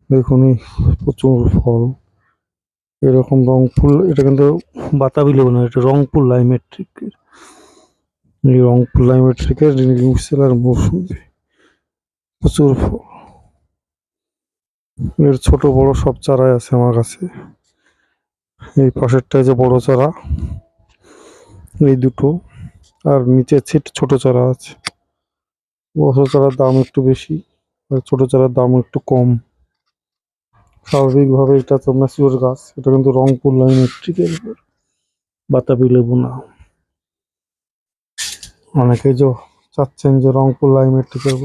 দেখুন এই প্রচুর ফল। এরকম রংপুর, এটা কিন্তু বাতাবি লেবু না, এটা রংপুর লাইমেট্রিক। এই রংপুর লাইমেট্রিকের নিউ সেলার মৌসুমি, প্রচুর ফল। এর ছোট বড় সব চারাই আছে আমার কাছে। এই পাশেরটায় যে বড় চারা, এই দুটো, আর নিচের ছোট চারা আছে। বড় চারার দাম একটু বেশি, আর ছোট চারার দাম একটু কম। স্বাভাবিকভাবে এটা তো ম্যাচিওর গাছ, এটা কিন্তু রংপুর লাইমেট্রিকের বাতাবি লেবু না। অনেকে যে চাচ্ছেন যে রংপুর লাইমেট্রিকের,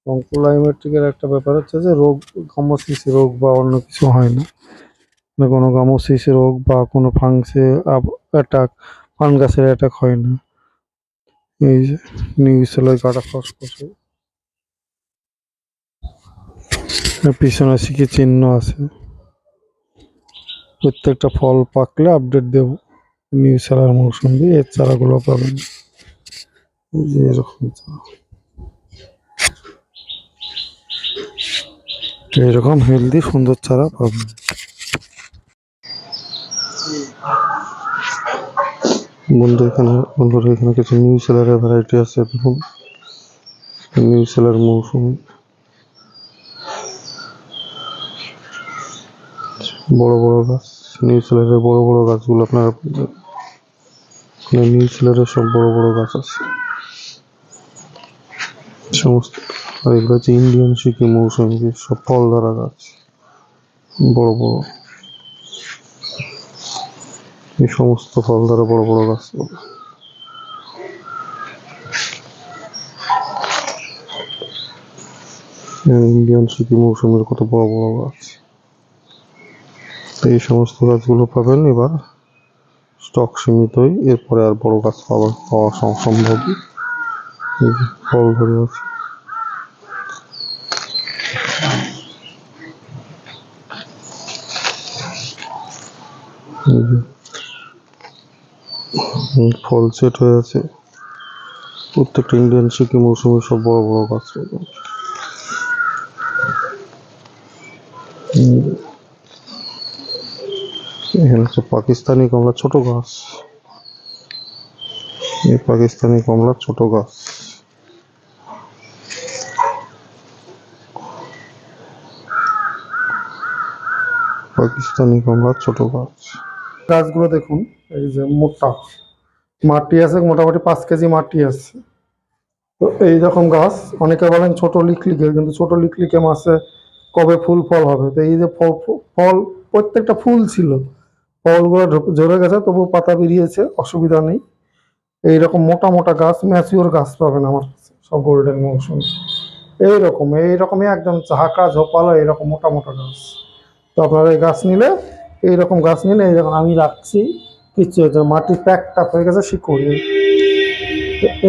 রংপুর লাইমেট্রিকের একটা ব্যাপার হচ্ছে যে রোগ, গামোসিস রোগ বা অন্য কিছু হয় না। কোনো গামোসিস রোগ বা কোনো অ্যাটাক, ফাঙ্গাসের অ্যাটাক হয় না। এই যে নিউ সেলার কাটা খসখসে, পিছনে শিখে চিহ্ন আছে। প্রত্যেকটা ফল পাকলে আপডেট দেব। নিউ সেলার মৌসুমি এর চারাগুলো পাবেন। এই যে এরকম চারা, এরকম হেলদি সুন্দর চারা পাবেন। বন্ধুরা এখানে কিছু নিউ সেলারের ভ্যারাইটি আছে। দেখুন নিউ সেলার মৌসুমি, বড় বড় গাছ। নিউ সেলারের বড় বড় গাছগুলো আপনারা নিউ সেলারের সব বড় বড় গাছ আছে সমস্ত। আর এগুলো হচ্ছে ইন্ডিয়ান সিকি মৌসুমি, সব ফল ধরা গাছ, বড় বড়। এই সমস্ত ফল ধরা বড় বড় গাছ। ইন্ডিয়ান সিকি মৌসুমের কত বড় বড় গাছ। এই সমস্ত গাছগুলো পাবেন। এবার স্টক সীমিতই, এরপরে আর বড় গাছ পাওয়া সম্ভব। ফল ধরে আছে। ফল সেট হয়ে আছে। প্রত্যেকটা ইন্ডিয়ান সিকি মৌসুমে সব বড় বড় গাছ। এখানে হচ্ছে পাকিস্তানি কমলা, ছোট গাছ। এই পাকিস্তানি কমলা ছোট গাছ। পাকিস্তানি কমলা ছোট গাছ। গাছগুলো দেখুন, এই যে মোটা মাটি আছে, মোটামুটি 5 কেজি মাটি আছে। তো এইরকম গাছ, অনেকে বলেন ছোট লিকলিকে, কিন্তু ছোট লিকলিকে মাসে কবে ফুল ফল হবে? তো এই যে ফল, প্রত্যেকটা ফুল ছিল, ফলগুলো ঝরে গেছে, তবু পাতা বেরিয়েছে, অসুবিধা নেই। এইরকম মোটা মোটা গাছ, ম্যাচিওর গাছ পাবেন আমার কাছে সব গোল্ডেন মৌসুম। এইরকমই একদম ঝাঁকা ঝোপালো এইরকম মোটা মোটা গাছ। তো আপনারা এই গাছ নিলে, এইরকম গাছ নিলে, এই যখন আমি রাখছি কিচ্ছু হচ্ছে, মাটি প্যাক টাপ হয়ে গেছে, শিকড়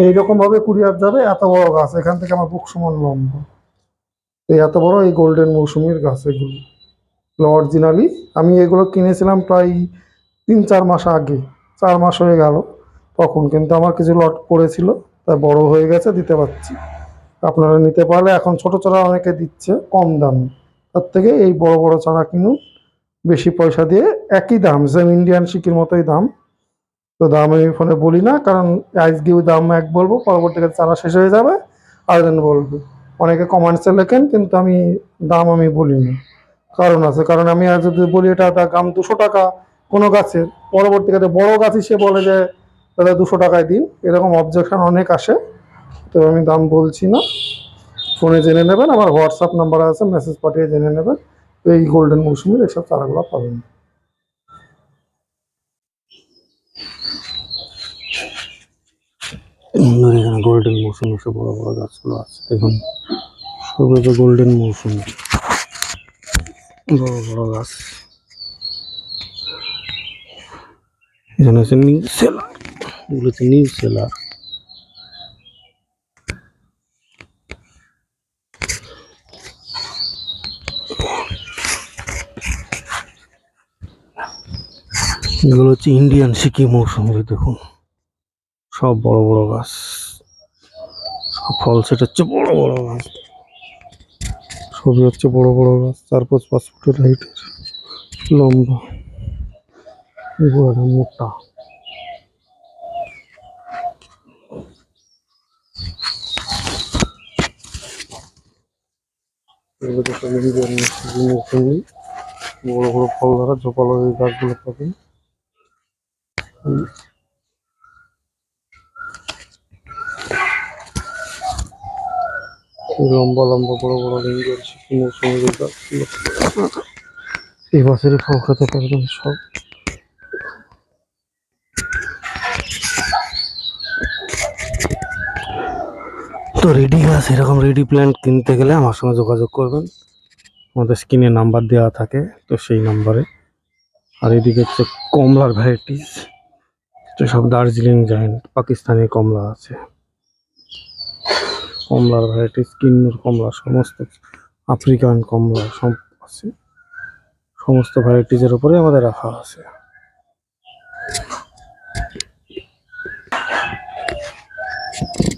এইরকম ভাবে কুরিয়ার যাবে। এত বড় গাছ, এখান থেকে আমার বুক সমান লম্বা। এই এত বড় এই গোল্ডেন মৌসুমির গাছ এগুলো অরিজিনালি। আমি এগুলো কিনেছিলাম প্রায় 3-4 মাস আগে, 4 মাস হয়ে গেল তখন, কিন্তু আমার কিছু লট পড়েছিল, তাই বড় হয়ে গেছে, দিতে পারছি। আপনারা নিতে পারলে এখন ছোট চারা অনেকে দিচ্ছে কম দামে, তার থেকে এই বড় বড় চারা কিনুন বেশি পয়সা দিয়ে। একই দাম, সেম ইন্ডিয়ান সিকির মতোই দাম। তো দাম আমি ফোনে বলি না, কারণ আজকেও দাম এক বলবো, পরবর্তীকালে চারা শেষ হয়ে যাবে আর দিন বলবো। অনেকে কমেন্টসে লেখেন, কিন্তু আমি দাম আমি বলি না, কারণ আছে। কারণ আমি আর যদি বলি এটা দাম 200 টাকা কোনো গাছের, পরবর্তীকালে বড় গাছ সে বলে যে দাদা 200 টাকায় দিন, এরকম অবজেকশন অনেক আসে। তো আমি দাম বলছি না, ফোনে জেনে নেবেন, আমার হোয়াটসঅ্যাপ নাম্বার আছে, মেসেজ পাঠিয়ে জেনে নেবেন। এই গোল্ডেন মৌসুমের এইসব চারাগুলো পাবেন। এখানে গোল্ডেন মৌসুমি সব বড় বড় গাছগুলো আছে, দেখুন সব গোল্ডেন মৌসুমি বড় বড় গাছ। এখানে আছে নিউ সেলার, এগুলো হচ্ছে নিউ সেলার। এগুলো হচ্ছে ইন্ডিয়ান সিকি মৌসুমি, দেখুন সব বড় বড় গাছ, সব ফল সেট হচ্ছে বড় বড় গাছ, সবই হচ্ছে বড় বড় গাছ, 4-5 ফুটের হাইটের, লম্বা, এগুলো মোটা। এগুলো দেখুন মৌসুমি বড় বড় ফল ধরা ঝোপালো এই গাছগুলো পাবেন। এই লম্বা লম্বা বড় বড় রেঞ্জের মৌসুমি গাছগুলো এই বছরই ফল খেতে পারবেন সব। তো রেডি গাছ এরকম রেডি প্ল্যান্ট কিনতে গেলে আমার সঙ্গে যোগাযোগ করবেন, আমাদের স্ক্রিনে নাম্বার দেওয়া থাকে, তো সেই নাম্বারে। আর এদিকে হচ্ছে কমলার ভ্যারাইটিস, তো সব দার্জিলিং জায়েন্ট পাকিস্তানি কমলা আছে, কমলার ভ্যারাইটিস কিন্নুর কমলা, সমস্ত আফ্রিকান কমলা সব আছে, সমস্ত ভ্যারাইটিজের উপরে আমাদের রাখা আছে।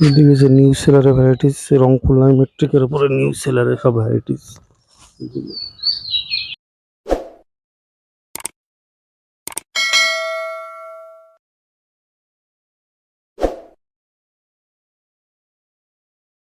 এদিকে যে নিউ সেলারের ভ্যারাইটিস, রংপুর মেট্রিকের উপরে নিউ সেলারের সব ভ্যারাইটিস।